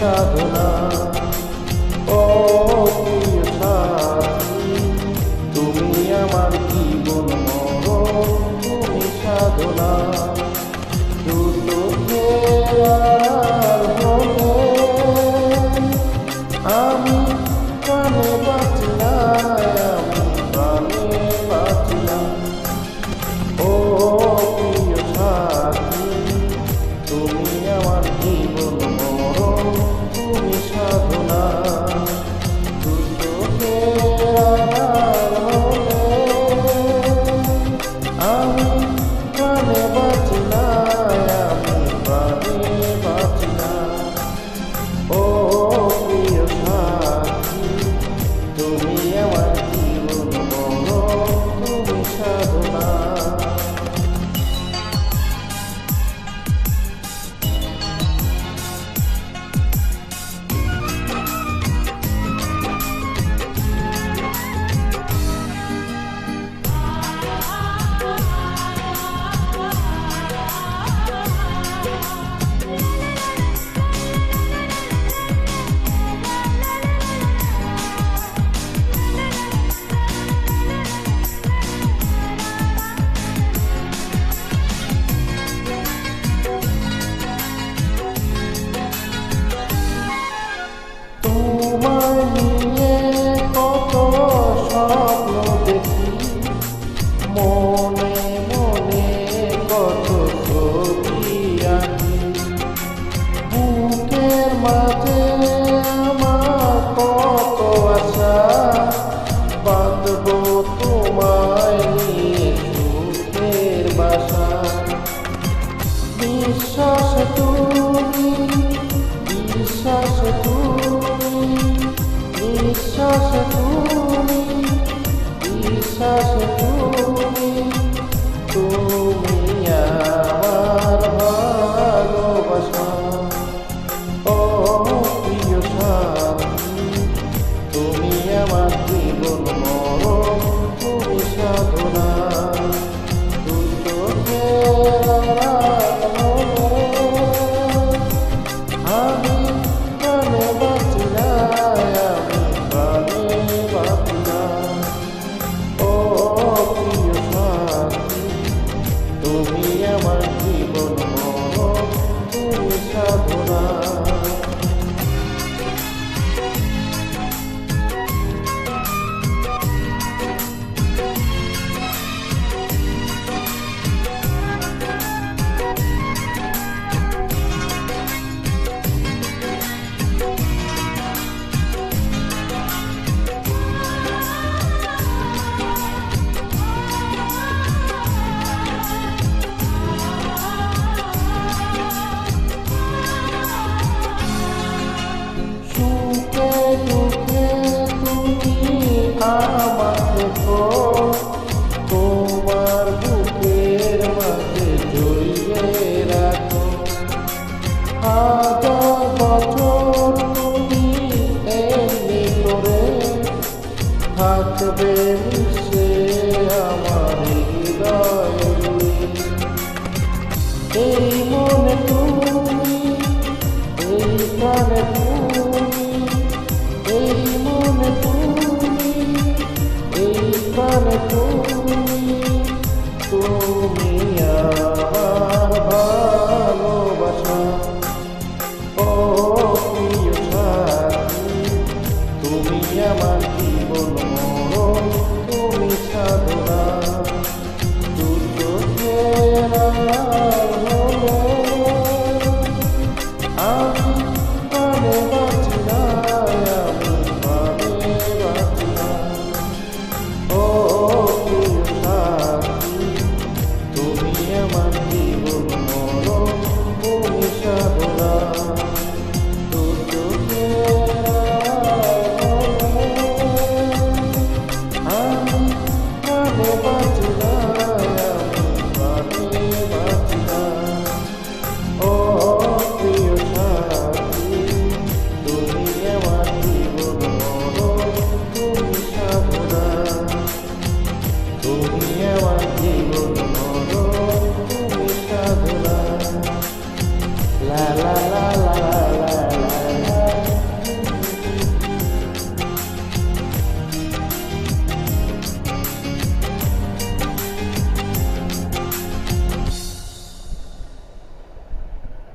সাধনা। ও প্রিয় সাথী, তুমি আমার জীবন মরণ, তুমি সাধনা। দুটো খেয়ার হলে আমি প্রাণে বাঁচি না, আমি প্রাণে বাঁচি না। ও প্রিয় সাথী, তুমি আমার জীবন মরণ, তুমি সাধনা। দুটো খেয়ার হলে আমি প্রাণে বাঁচি না, আমি প্রাণে বাঁচি না। ও প্রিয় সাথী, তুমি আমার জীবন মরণ, তুমি সাধনা। তোমায় নিয়ে কত স্বপ্ন দেখি, মনে মনে কত ছবি আঁকি। বুকের মাঝে আমার কত আশা, বাঁধবো তোমায় নিয়ে সুখের বাসা। বিশ্বাস তুমি, বিশ্বাস তুমি, বিশ্বাস তুমি, বিশ্বাস তুমি, তুমি আমার ভালোবাসা। ও প্রিয় সাথী, তুমি আমার জীবন মরণ, তুমি সাধনা। দুটো আমি প্রাণে বাঁচি না, আমি প্রাণে বাঁচি না। ও প্রিয় সাথী, তুমি আমার জীবন মরণ, তুমি সাধনা। আমাকে তোমার বুকের মাঝে জড়িয়ে রাখো। হাজার বছর তুমি এমনি করে থাকবে মিশে আমার হৃদয়ে। এই মনে তুমি, এই প্রাণে তুমি, এই মনে তুমি, এই প্রাণে তুমি, তুমি আমার ভালোবাসা। ও প্রিয় সাথী, তুমি আমার জীবন মরণ, তুমি সাধনা। দুটো খেয়ার হলে আমি প্রাণে বাঁচি না, আমি প্রাণে বাঁচি না। ও প্রিয় সাথী, তুমি আমার জীবন মরণ, তুমি সাধনা। দুটো খেয়ার হলে আমি প্রাণে বাঁচি না, আমি প্রাণে বাঁচি না। ও প্রিয় সাথী, তুমি আমার জীবন মরণ, তুমি সাধনা। তুমি আমার জীবন মরণ, তুমি সাধনা। লা লা লা লা।